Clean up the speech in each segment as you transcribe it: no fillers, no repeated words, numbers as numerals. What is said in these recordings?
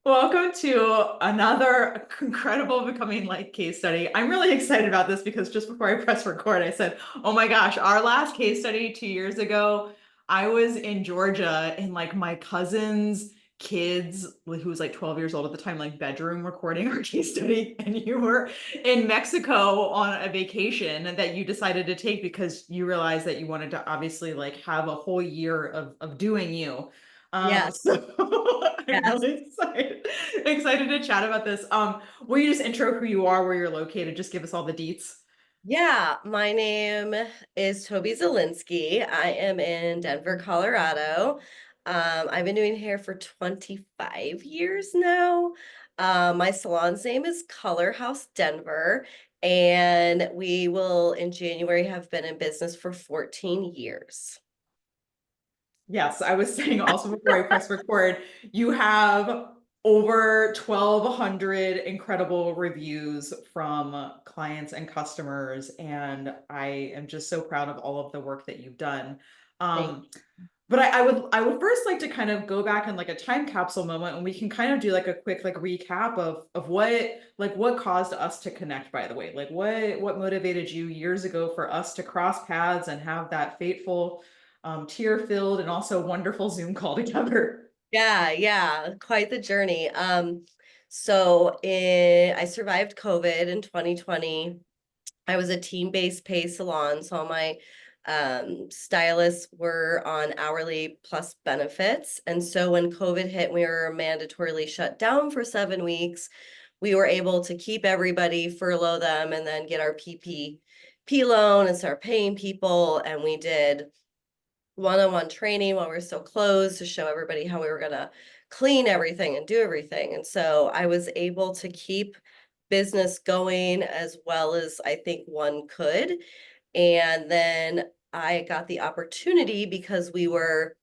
Welcome to another incredible becoming like case study. I'm really excited about this because just before I press record, I said, "Oh my gosh, our last case study 2 years ago, I was in Georgia in like my cousin's kids, who was like 12 years old at the time, like bedroom recording our case study, and you were in Mexico on a vacation that you decided to take because you realized that you wanted to obviously like have a whole year of doing you." Yeah, So I'm yes. really excited to chat about this. Will you just intro who you are, where you're located, just give us all the deets? Yeah, my name is Toby Zielinski. I am in Denver, Colorado. I've been doing hair for 25 years now. My salon's name is Color House Denver, and we will in January have been in business for 14 years. Yes, I was saying also before I press record, you have over 1,200 incredible reviews from clients and customers, and I am just so proud of all of the work that you've done. Thank Um, But I would first like to kind of go back in like a time capsule moment and we can kind of do like a quick like recap of what caused us to connect, by the way. Like what motivated you years ago for us to cross paths and have that fateful tear-filled and also wonderful Zoom call together. yeah, quite the journey. I survived COVID in 2020. I was a team-based pay salon, so all my stylists were on hourly plus benefits. And so when COVID hit, we were mandatorily shut down for 7 weeks. We were able to keep everybody, furlough them, and then get our PPP loan and start paying people. And we did one-on-one training while we were still closed to show everybody how we were gonna clean everything and do everything. And so I was able to keep business going as well as I think one could. And then I got the opportunity because we were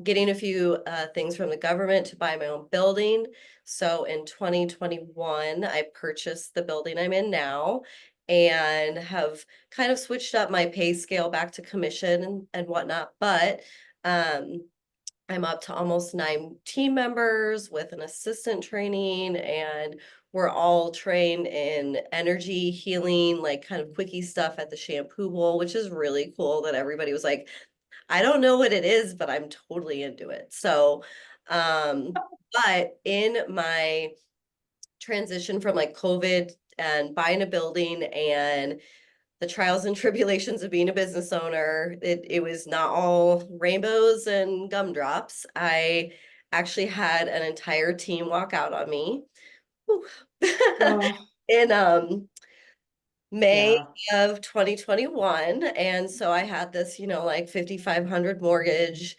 getting a few things from the government to buy my own building. So in 2021, I purchased the building I'm in now and have kind of switched up my pay scale back to commission and whatnot. But um, I'm up to almost 9 team members with an assistant training, and we're all trained in energy healing, like kind of quickie stuff at the shampoo bowl, which is really cool that everybody was like, I don't know what it is, but I'm totally into it. But in my transition from like COVID and buying a building and the trials and tribulations of being a business owner, it was not all rainbows and gumdrops. I actually had an entire team walk out on me. Whew. Oh, in May yeah. of 2021. And so I had this, like 5,500 mortgage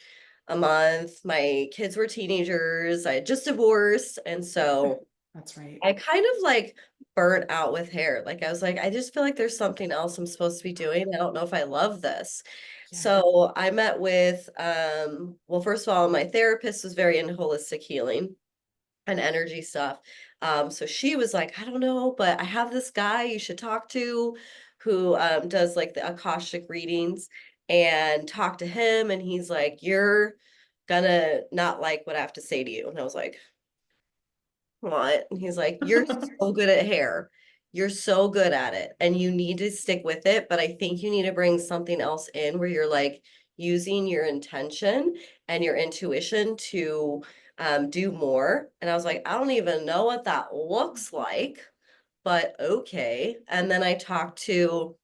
a month. My kids were teenagers. I had just divorced. And so That's right. I kind of like burnt out with hair. Like I was like, I just feel like there's something else I'm supposed to be doing. I don't know if I love this. Yeah. So I met with well, first of all, my therapist was very into holistic healing and energy stuff. So she was like, I don't know, but I have this guy you should talk to who does like the Akashic readings, and talk to him. And he's like, you're gonna not like what I have to say to you. And I was like, what? And he's like, you're so good at hair. You're so good at it and you need to stick with it. But I think you need to bring something else in where you're like using your intention and your intuition to do more. And I was like, I don't even know what that looks like, but okay. And then I talked to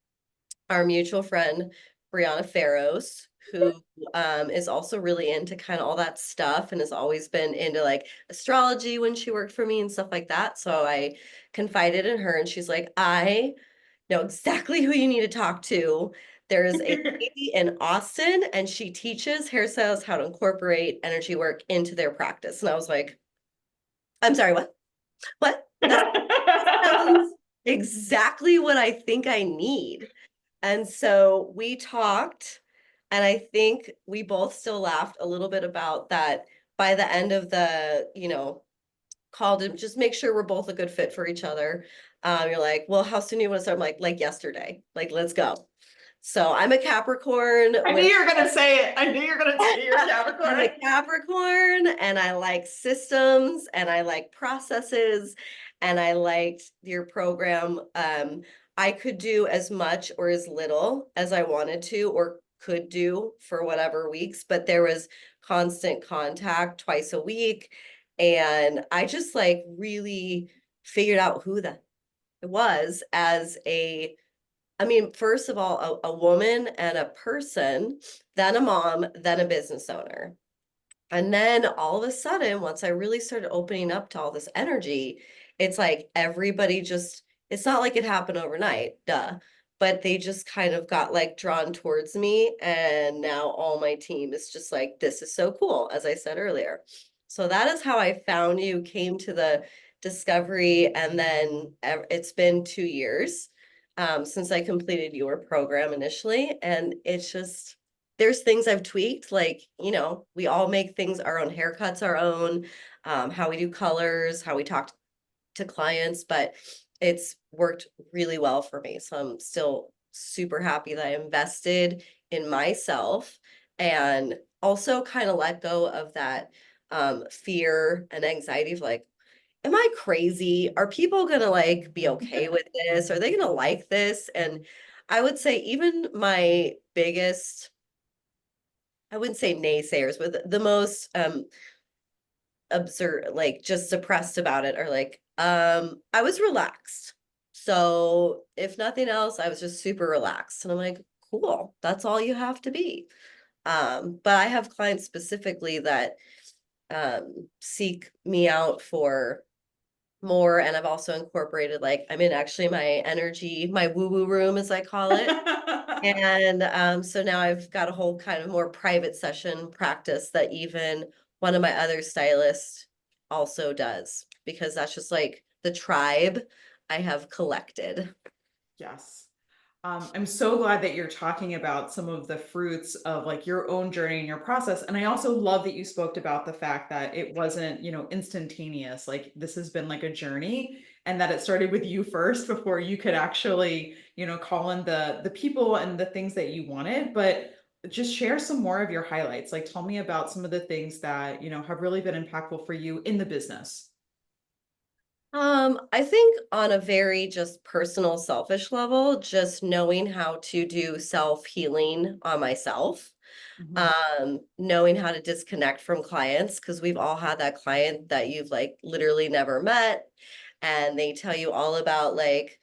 our mutual friend Brianna Farros, who is also really into kind of all that stuff and has always been into like astrology when she worked for me and stuff like that. So I confided in her, and she's like, I know exactly who you need to talk to. There's a lady in Austin, and she teaches hairstylists how to incorporate energy work into their practice. And I was like, I'm sorry, what? What? That sounds exactly what I think I need. And so we talked, and I think we both still laughed a little bit about that by the end of the, call to just make sure we're both a good fit for each other. You're like, well, how soon do you want to start? I'm like yesterday, like, let's go. So I'm a Capricorn I knew with you were gonna say it. I knew you were gonna say you're I'm a Capricorn. Capricorn and I like systems and I like processes and I liked your program. I could do as much or as little as I wanted to or could do for whatever weeks, but there was constant contact twice a week. And I just like really figured out who that was as a I mean, first of all, a woman and a person, then a mom, then a business owner. And then all of a sudden, once I really started opening up to all this energy, it's like everybody just, it's not like it happened overnight, duh. But they just kind of got like drawn towards me. And now all my team is just like, this is so cool, as I said earlier. So that is how I found you, came to the discovery. And then it's been 2 years since I completed your program initially. And it's just, there's things I've tweaked, like, we all make things our own haircuts, our own, how we do colors, how we talk to clients, but it's worked really well for me. So I'm still super happy that I invested in myself and also kind of let go of that fear and anxiety of like, am I crazy? Are people gonna like be okay with this? Are they gonna like this? And I would say even my biggest I wouldn't say naysayers, but the most absurd, like just suppressed about it are like, I was relaxed. So if nothing else, I was just super relaxed. And I'm like, cool, that's all you have to be. But I have clients specifically that seek me out for more. And I've also incorporated like I'm in actually my energy, my woo-woo room, as I call it. And so now I've got a whole kind of more private session practice that even one of my other stylists also does, because that's just like the tribe I have collected. Yes. I'm so glad that you're talking about some of the fruits of like your own journey and your process. And I also love that you spoke about the fact that it wasn't, instantaneous. Like this has been like a journey and that it started with you first before you could actually, call in the people and the things that you wanted. But just share some more of your highlights. Like tell me about some of the things that, have really been impactful for you in the business. I think on a very just personal, selfish level, just knowing how to do self-healing on myself, Mhm. knowing how to disconnect from clients, because we've all had that client that you've like literally never met, and they tell you all about like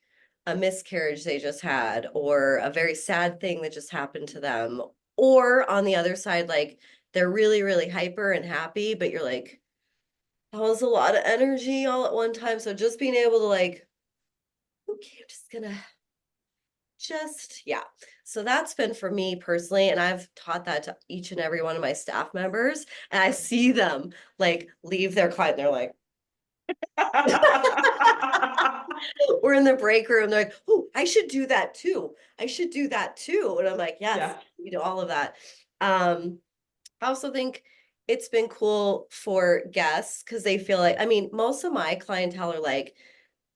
a miscarriage they just had, or a very sad thing that just happened to them. Or on the other side, like they're really, really hyper and happy, but you're like, that was a lot of energy all at one time. So just being able to like, okay, I'm just gonna yeah. So that's been for me personally. And I've taught that to each and every one of my staff members. And I see them like leave their client. They're like, we're in the break room. They're like, oh, I should do that too. I should do that too. And I'm like, yes, Yeah. all of that. Um, I also think it's been cool for guests because they feel like, I mean, most of my clientele are like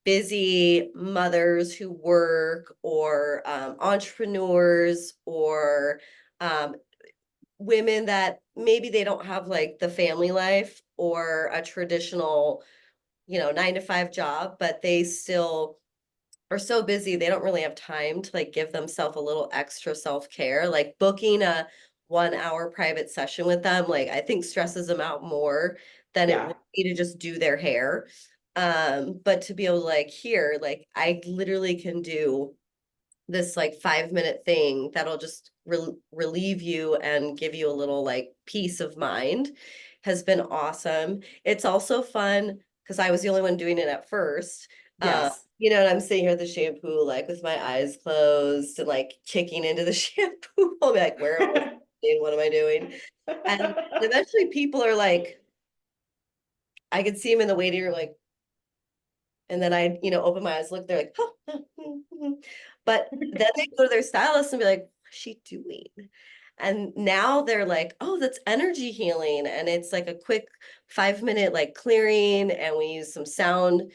busy mothers who work, or entrepreneurs, or um, women that maybe they don't have like the family life or a traditional, 9 to 5 job, but they still are so busy they don't really have time to like give themselves a little extra self-care. Like booking a 1 hour private session with them, like I think stresses them out more than it Yeah. would be to just do their hair. But to be able to like here, like I literally can do this like 5 minute thing that'll just relieve you and give you a little like peace of mind has been awesome. It's also fun because I was the only one doing it at first. Yes. And I'm sitting here with the shampoo, like with my eyes closed and like kicking into the shampoo. I'll be like, where am I sitting? What am I doing? And eventually people are like, I could see them in the waiting room, like, and then I, open my eyes, look, they're like, huh, huh, but then they go to their stylist and be like, what's she doing? And now they're like, oh, that's energy healing. And it's like a quick 5 minute like clearing. And we use some sound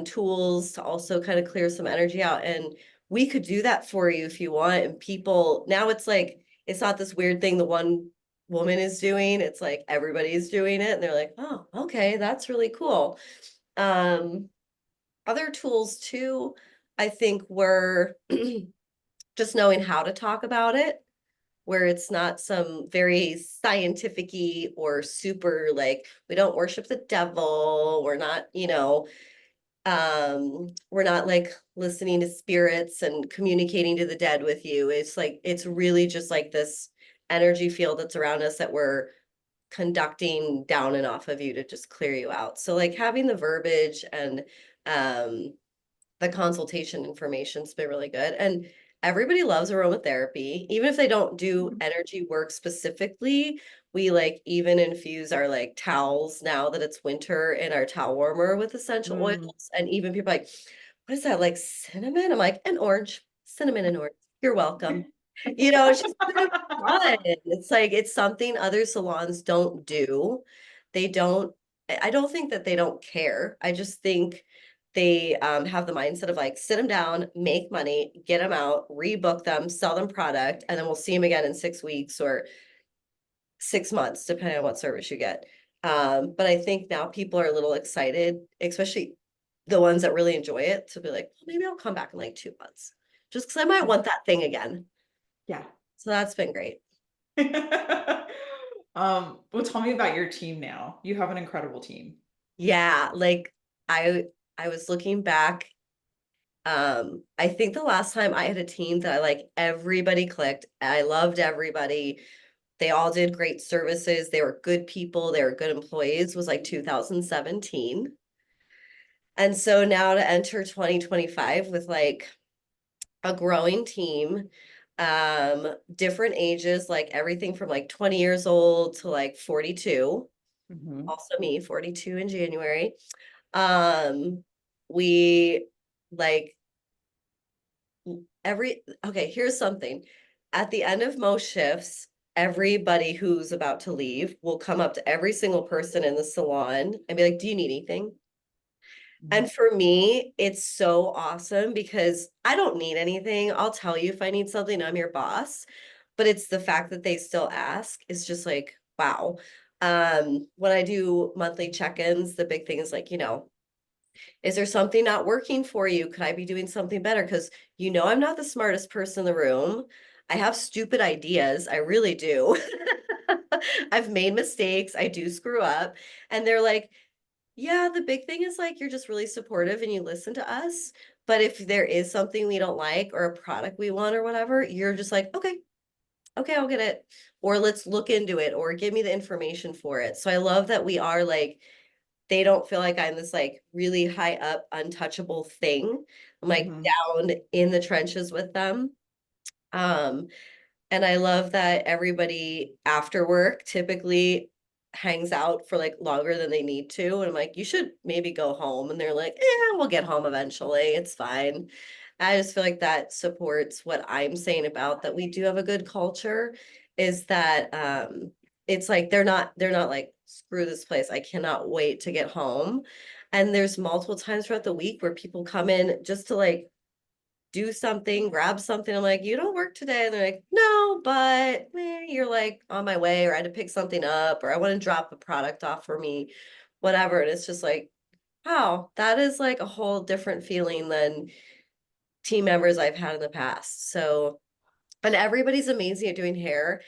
tools to also kind of clear some energy out. And we could do that for you if you want. And people, now it's like, it's not this weird thing the one woman is doing. It's like everybody's doing it. And they're like, oh, okay, that's really cool. Um, Other tools too, I think were just knowing how to talk about it, where it's not some very scientific-y or super like, we don't worship the devil, we're not, we're not like listening to spirits and communicating to the dead with you. It's like, it's really just like this energy field that's around us that we're conducting down and off of you to just clear you out. So like having the verbiage and um the consultation information's been really good. And everybody loves aromatherapy. Even if they don't do energy work specifically, we like even infuse our like towels now that it's winter in our towel warmer with essential Mm. oils. And even people like, what is that, like cinnamon? I'm like, and orange, cinnamon and orange. You're welcome. It's just kind of fun. It's like, it's something other salons don't do. They don't, I don't think that they don't care. I just think they have the mindset of like, sit them down, make money, get them out, rebook them, sell them product, and then we'll see them again in 6 weeks or 6 months, depending on what service you get. But I think now people are a little excited, especially the ones that really enjoy it, to be like, well, maybe I'll come back in like 2 months, just because I might want that thing again. Yeah. So that's been great. Well, tell me about your team now. You have an incredible team. Yeah, like I I was looking back. I think the last time I had a team that I like everybody clicked. I loved everybody. They all did great services. They were good people. They were good employees, was like 2017. And so now to enter 2025 with like a growing team, different ages, like everything from like 20 years old to like 42. Mhm. Also me, 42 in January. Um, we like okay, here's something. At the end of most shifts, everybody who's about to leave will come up to every single person in the salon and be like, do you need anything? Mhm. And for me, it's so awesome because I don't need anything. I'll tell you if I need something, I'm your boss. But it's the fact that they still ask is just like, wow. When I do monthly check-ins, the big thing is like, is there something not working for you? Could I be doing something better? Because I'm not the smartest person in the room. I have stupid ideas. I really do. I've made mistakes. I do screw up. And they're like, yeah, the big thing is like you're just really supportive and you listen to us. But if there is something we don't like or a product we want or whatever, you're just like, okay, okay, I'll get it. Or let's look into it or give me the information for it. So I love that we are like, they don't feel like I'm this like really high up, untouchable thing. I'm like Mhm. down in the trenches with them. Um, and I love that everybody after work typically hangs out for like longer than they need to. And I'm like, you should maybe go home. And they're like, we'll get home eventually. It's fine. I just feel like that supports what I'm saying about that we do have a good culture is that it's like they're not like screw this place. I cannot wait to get home. And there's multiple times throughout the week where people come in just to like do something, grab something. I'm like, you don't work today. And they're like, no, but you're like on my way, or I had to pick something up, or I want to drop a product off for me, whatever. And it's just like, wow, that is like a whole different feeling than team members I've had in the past. So, and everybody's amazing at doing hair.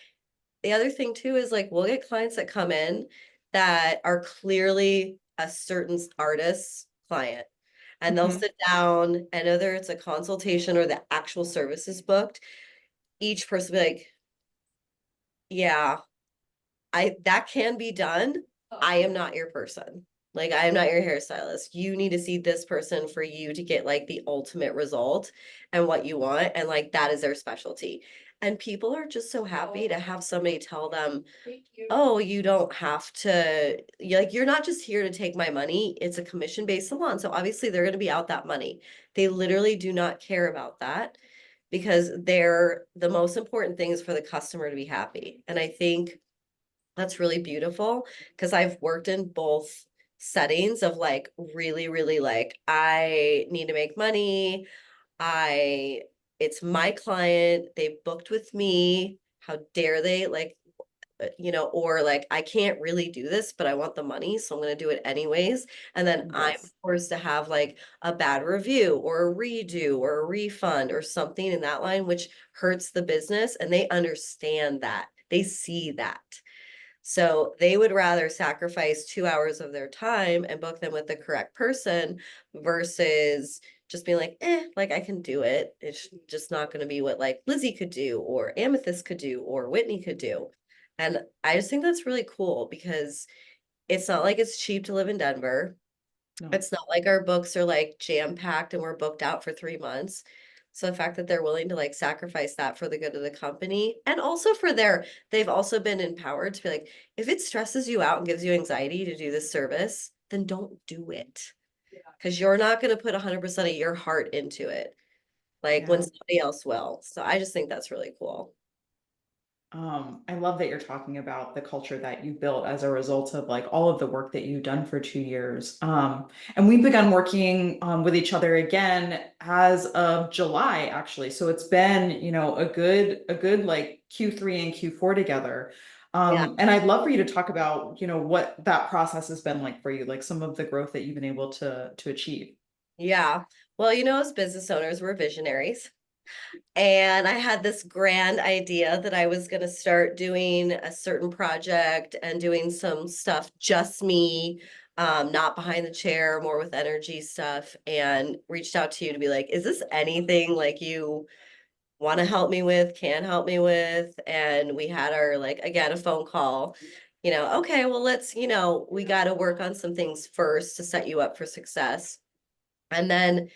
The other thing too is like we'll get clients that come in that are clearly a certain artist's client. And they'll Mhm. sit down and whether it's a consultation or the actual service is booked, each person will be like, yeah, I that can be done. I am not your person. Like I am not your hairstylist. You need to see this person for you to get like the ultimate result and what you want. And like that is their specialty. And people are just so happy to have somebody tell them, oh, you don't have to, like, you're not just here to take my money. It's a commission-based salon. So obviously they're going to be out that money. They literally do not care about that because the most important thing is for the customer to be happy. And I think that's really beautiful because I've worked in both settings of like really, really like, I need to make money. I it's my client, they booked with me. How dare they? Like, or like, I can't really do this, but I want the money, so I'm going to do it anyways. And then I'm Yes. forced to have like a bad review or a redo or a refund or something in that line, which hurts the business. And they understand that. They see that. So they would rather sacrifice 2 hours of their time and book them with the correct person versus just being like, like I can do it. It's just not going to be what like Lizzie could do or Amethyst could do or Whitney could do. And I just think that's really cool because it's not like it's cheap to live in Denver. No. It's not like our books are like jam packed and we're booked out for 3 months. So the fact that they're willing to like sacrifice that for the good of the company and also for they've also been empowered to be like, if it stresses you out and gives you anxiety to do this service, then don't do it. Because you're not going to put 100% of your heart into it, like when Yeah. somebody else will. So I just think that's really cool. I love that you're talking about the culture that you built as a result of like all of the work that you've done for 2 years. And we've begun working with each other again as of July, actually. So it's been, a good like Q3 and Q4 together. Yeah. And I'd love for you to talk about, what that process has been like for you, like some of the growth that you've been able to achieve. Yeah. Well, as business owners, we're visionaries. And I had this grand idea that I was going to start doing a certain project and doing some stuff, just me, not behind the chair, more with energy stuff, and reached out to you to be like, is this anything like you want to help me with, can help me with? And we had our, like, again, a phone call. Okay, well, we got to work on some things first to set you up for success. And then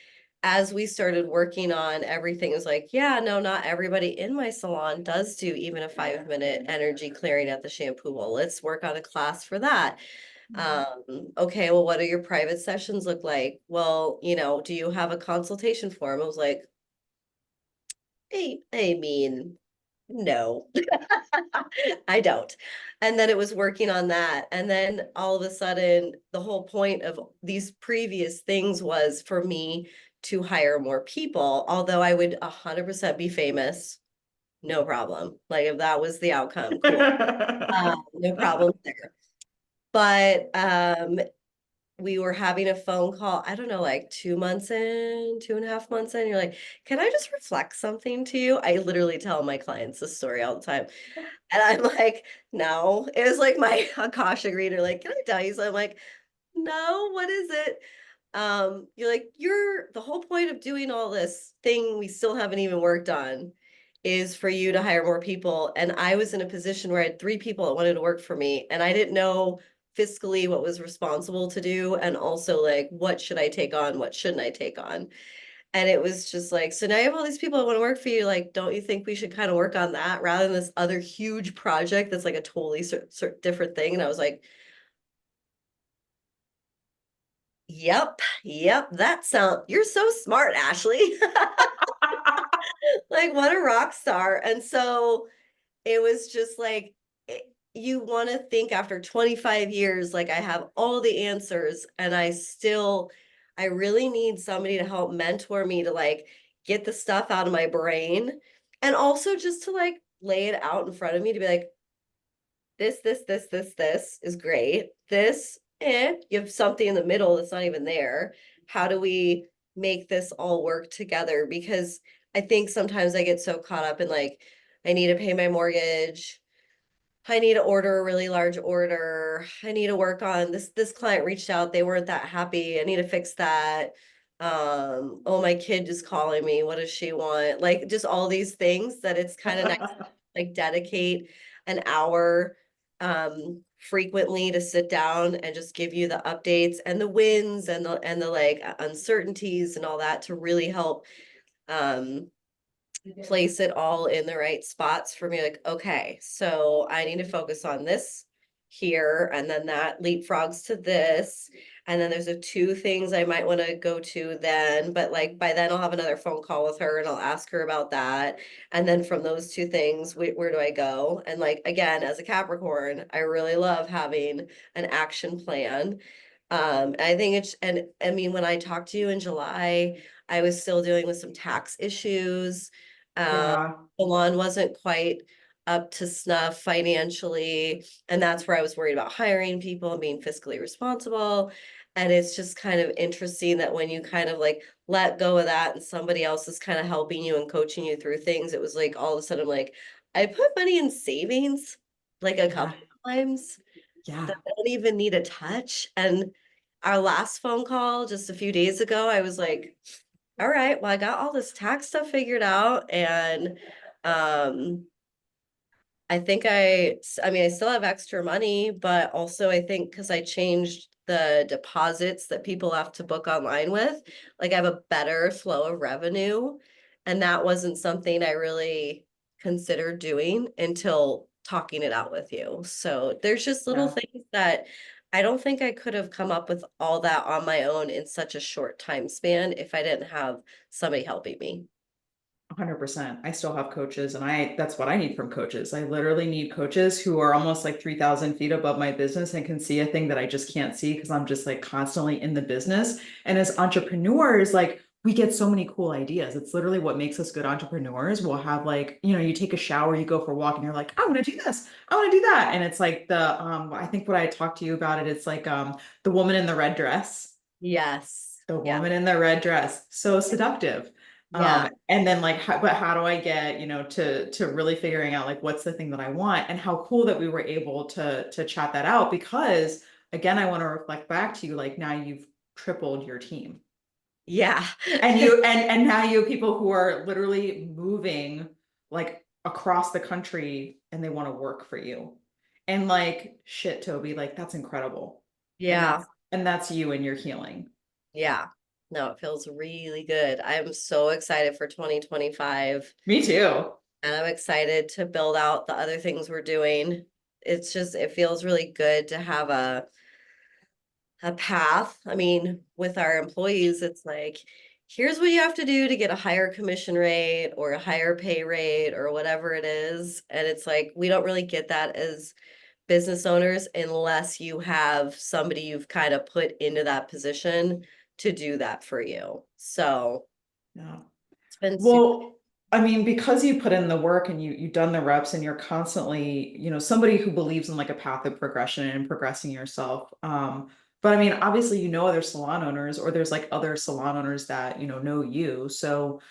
as we started working on everything, it was like, yeah, no, not everybody in my salon does do even a 5-minute energy clearing at the shampoo bowl. Let's work on a class for that. Okay, well, what do your private sessions look like? Well, do you have a consultation form? I was like, I mean, no, I don't. And then it was working on that. And then all of a sudden, the whole point of these previous things was for me to hire more people, although I would 100% be famous, no problem. Like if that was the outcome, cool. No problem there. But we were having a phone call, I don't know, like 2 months in, 2.5 months in. You're like, can I just reflect something to you? I literally tell my clients this story all the time. And I'm like, no. It was like my Akashic reader, like, can I tell you? So I'm like, no, what is it? You're like, the whole point of doing all this thing we still haven't even worked on is for you to hire more people. And I was in a position where I had 3 people that wanted to work for me, and I didn't know fiscally what was responsible to do, and also like what should I take on, what shouldn't I take on. And it was just like, so now you have all these people that want to work for you. Like, don't you think we should kind of work on that rather than this other huge project that's like a totally different thing? And I was like, yep, you're so smart, Ashley. Like, what a rock star. And so it was just like, you want to think after 25 years, like I have all the answers, and I really need somebody to help mentor me to like get the stuff out of my brain, and also just to like lay it out in front of me to be like, this is great. You have something in the middle that's not even there. How do we make this all work together? Because I think sometimes I get so caught up in like, I need to pay my mortgage. I need to order a really large order. I need to work on this client reached out, they weren't that happy. I need to fix that. Oh, my kid is calling me. What does she want? Like just all these things that it's kind of nice to like dedicate an hour frequently to sit down and just give you the updates and the wins and the like uncertainties and all that to really help um place it all in the right spots for me. Like, okay, so I need to focus on this here, and then that leapfrogs to this. And then there's 2 things I might want to go to then, but like by then I'll have another phone call with her and I'll ask her about that. And then from those 2 things, where do I go? And like, again, as a Capricorn, I really love having an action plan. I think it's, and I mean, when I talked to you in July, I was still dealing with some tax issues. Um, Yeah. Salon wasn't quite up to snuff financially, and that's where I was worried about hiring people and being fiscally responsible. And it's just kind of interesting that when you kind of like let go of that and somebody else is kind of helping you and coaching you through things, it was like all of a sudden I'm like, I put money in savings like a Yeah. couple times Yeah. that don't even need a touch. And our last phone call just a few days ago, I was like, all right, well, I got all this tax stuff figured out. And um, I mean, I still have extra money, but also I think because I changed the deposits that people have to book online with, like I have a better flow of revenue. And that wasn't something I really considered doing until talking it out with you. So there's just little Yeah. things that I don't think I could have come up with all that on my own in such a short time span if I didn't have somebody helping me. 100%. I still have coaches, and that's what I need from coaches. I literally need coaches who are almost like 3,000 feet above my business and can see a thing that I just can't see because I'm just like constantly in the business. And as entrepreneurs, like we get so many cool ideas. It's literally what makes us good entrepreneurs. We'll have like, you take a shower, you go for a walk, and you're like, I want to do this, I want to do that. And it's like I think what I talked to you about it, it's like the woman in the red dress. Yes. The Yeah. woman in the red dress, so seductive. Yeah. And then like, but how do I get, to really figuring out like what's the thing that I want, and how cool that we were able to chat that out, because again, I want to reflect back to you, like now you've tripled your team. Yeah. And and now you have people who are literally moving like across the country and they want to work for you. And like shit, Toby, like that's incredible. And Yeah. that's you and your healing. Yeah. No, it feels really good. I'm so excited for 2025 Me too. and I'm excited to build out the other things we're doing. It's just it feels really good to have a path. I mean, with our employees, it's like here's what you have to do to get a higher commission rate or a higher pay rate or whatever it is. And it's like we don't really get that as business owners unless you have somebody you've kind of put into that position to do that for you. So Yeah. it's been super. Well, I mean, because you put in the work and you've done the reps and you're constantly, somebody who believes in like a path of progression and progressing yourself. But I mean, obviously, other salon owners, or there's like other salon owners that, know you. So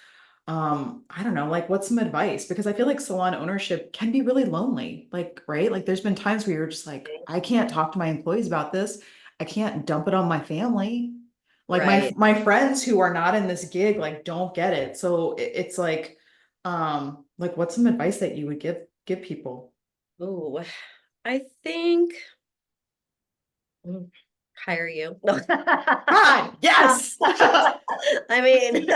I don't know, like what's some advice? Because I feel like salon ownership can be really lonely. Like, right? Like there's been times where you're just like, I can't talk to my employees about this. I can't dump it on my family. Like my Right. my friends who are not in this gig like don't get it. So it's like what's some advice that you would give people? Ooh, I think hire you. No. God, yes. I mean,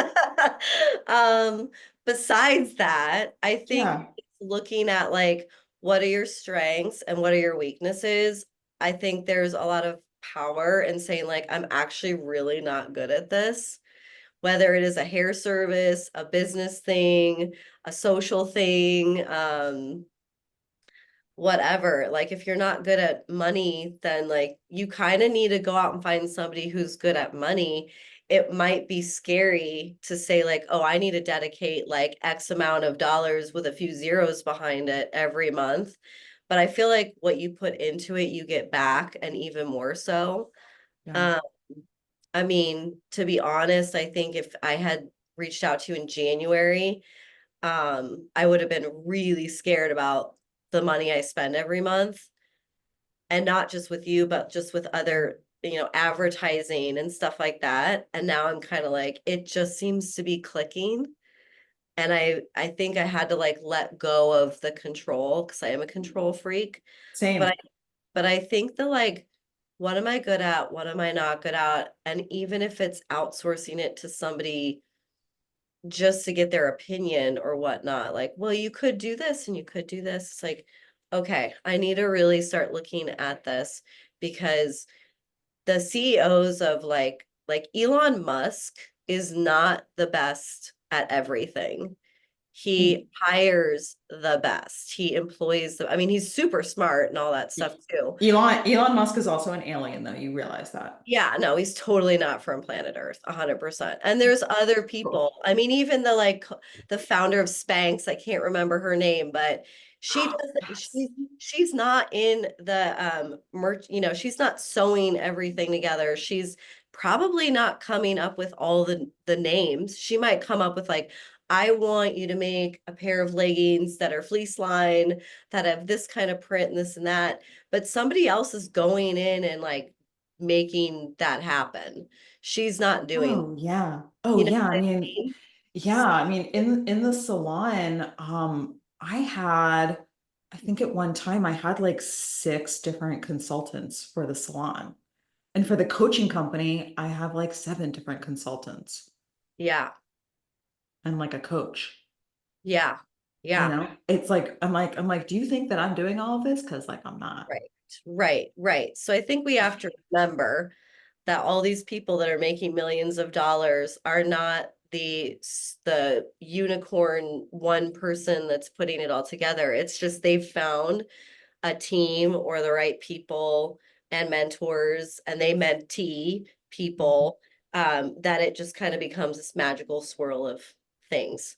um, besides that, I think Yeah. looking at like what are your strengths and what are your weaknesses, I think there's a lot of power in saying like I'm actually really not good at this, whether it is a hair service, a business thing, a social thing, whatever. Like if you're not good at money, then like you kind of need to go out and find somebody who's good at money. It might be scary to say like, oh, I need to dedicate like X amount of dollars with a few zeros behind it every month. But I feel like what you put into it, you get back and even more so. Yeah. Um, I mean, to be honest, I think if I had reached out to you in January, I would have been really scared about the money I spend every month. And not just with you, but just with other, advertising and stuff like that. And now I'm kind of like, it just seems to be clicking. And I think I had to like let go of the control because I am a control freak. But I Same. but I think the like, what am I good at? What am I not good at? And even if it's outsourcing it to somebody just to get their opinion or whatnot. Like, well, you could do this and you could do this. It's like, okay, I need to really start looking at this because the CEOs of like Elon Musk is not the best at everything. Mm. He hires the best. He employs I mean, he's super smart and all that stuff too. Elon Musk is also an alien, though. You realize that. Yeah, no, he's totally not from planet Earth, 100%. And there's other Cool. people. I mean, even the founder of Spanx, I can't remember her name, but she doesn't Yes. she's not in the merch, she's not sewing everything together. She's probably not coming up with all the names. She might come up with like, I want you to make a pair of leggings that are fleece line that have this kind of print and this and that. But somebody else is going in and like making that happen. She's not doing, Oh yeah. Oh you know yeah. what I I mean, mean? yeah. I mean, in the salon, I had, I think at one time I had like six different consultants for the salon. And for the coaching company, I have like seven different consultants Yeah, and like a coach. yeah, You yeah. know, it's like I'm like, do you think that I'm doing all of this? Because like I'm not. Right, right, right. So I think we have to remember that all these people that are making millions of dollars are not the unicorn one person that's putting it all together. It's just they've found a team or the right people and mentors, and they mentee people, that it just kind of becomes this magical swirl of things.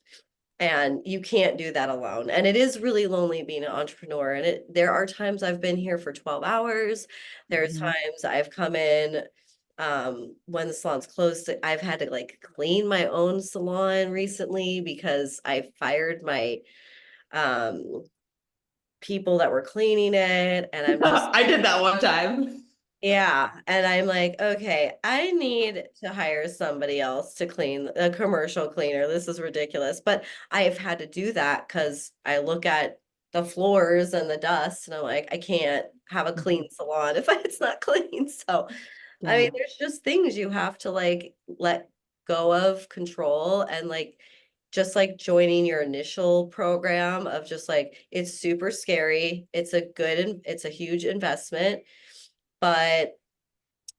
And you can't do that alone. And it is really lonely being an entrepreneur. And there are times I've been here for 12 hours. There's Mhm. times I've come in when the salon's closed. I've had to like clean my own salon recently because I fired my um people that were cleaning it, and I'm just, I did that one time. yeah, and I'm like, okay, I need to hire somebody else to clean, a commercial cleaner. This is ridiculous. But I've had to do that because I look at the floors and the dust and I'm like, I can't have a Mhm. clean salon if it's not clean. So, I mean, Yeah. there's just things you have to like let go of control, and like just like joining your initial program of just like, it's super scary. It's a good and it's a huge investment, but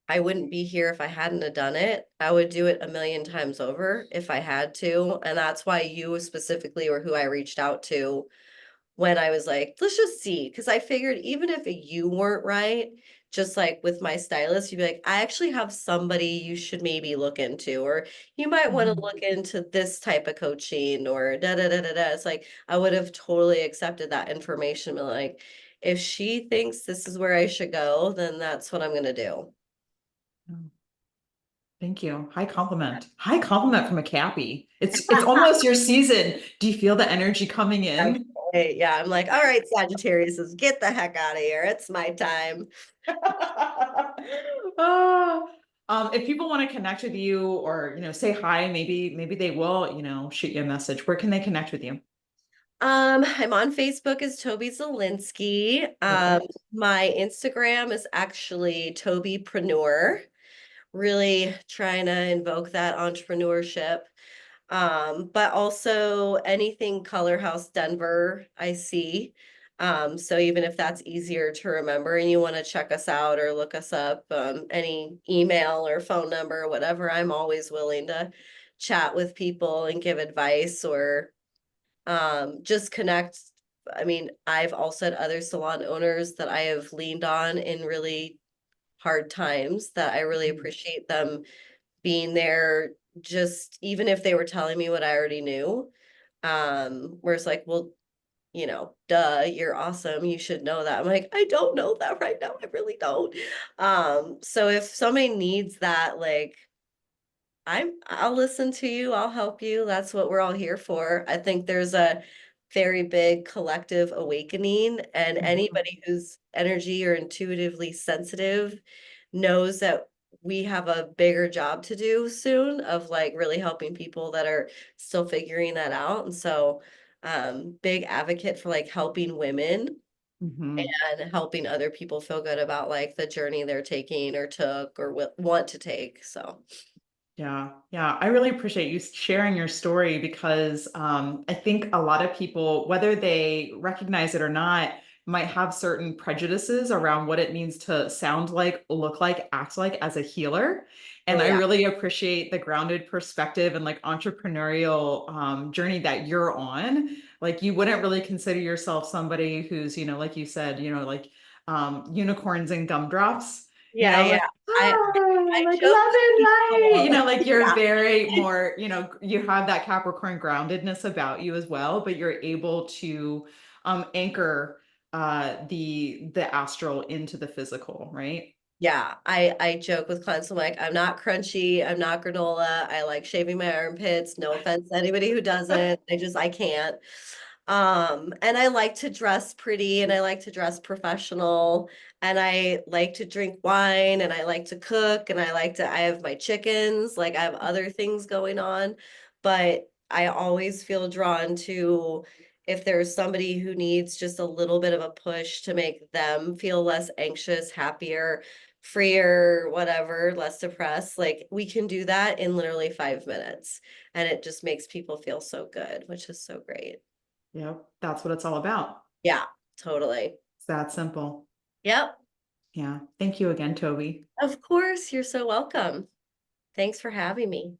I wouldn't be here if I hadn't have done it. I would do it a million times over if I had to. And that's why you specifically were who I reached out to when I was like, let's just see. Cause I figured even if you weren't right, just like with my stylist, you'd be like, I actually have somebody you should maybe look into, or you might want to Mhm. look into this type of coaching, or da da da da da. It's like I would have totally accepted that information. But like, if she thinks this is where I should go, then that's what I'm gonna do. Oh, thank you. High compliment. High compliment from a Cappy. It's almost your season. Do you feel the energy coming in? Yeah, I'm like, all right, Sagittarius, is get the heck out of here. It's my time. Ah, if people want to connect with you or say hi, maybe they will shoot you a message. Where can they connect with you? I'm on Facebook as Toby Zielinski. Perfect. My Instagram is actually Tobypreneur, really trying to invoke that entrepreneurship. But also anything Color House Denver, I see. So even if that's easier to remember and you want to check us out or look us up, any email or phone number, whatever, I'm always willing to chat with people and give advice, or just connect. I mean, I've also had other salon owners that I have leaned on in really hard times that I really Mhm. appreciate them being there, just even if they were telling me what I already knew. Where it's like, well, duh, you're awesome. You should know that. I'm like, I don't know that right now. I really don't. So if somebody needs that, like, I'll listen to you. I'll help you. That's what we're all here for. I think there's a very big collective awakening, and Mhm. anybody who's energy or intuitively sensitive knows that we have a bigger job to do soon of like really helping people that are still figuring that out. And so big advocate for like helping women Mhm. and helping other people feel good about like the journey they're taking or took or want to take. So Yeah, yeah. I really appreciate you sharing your story because I think a lot of people, whether they recognize it or not, might have certain prejudices around what it means to sound like, look like, act like as a healer. And Oh I yeah. really appreciate the grounded perspective and like entrepreneurial journey that you're on. Like you wouldn't really consider yourself somebody who's, like you said, like unicorns and gumdrops, Yeah, yeah. like, I hi, I like joke love with and light, people. like you're Yeah. very more, you have that Capricorn groundedness about you as well, but you're able to anchor the astral into the physical, right? Yeah, I joke with clients. I'm like, I'm not crunchy, I'm not granola. I like shaving my armpits. No offense to anybody who doesn't. I can't. And I like to dress pretty and I like to dress professional and I like to drink wine and I like to cook and I have my chickens, like I have other things going on, but I always feel drawn to if there's somebody who needs just a little bit of a push to make them feel less anxious, happier, freer, whatever, less depressed, like we can do that in literally 5 minutes. And it just makes people feel so good, which is so great. That's what it's all about. Yeah, totally. It's that simple. Yep. Yeah. Thank you again, Toby. Of course, you're so welcome. Thanks for having me.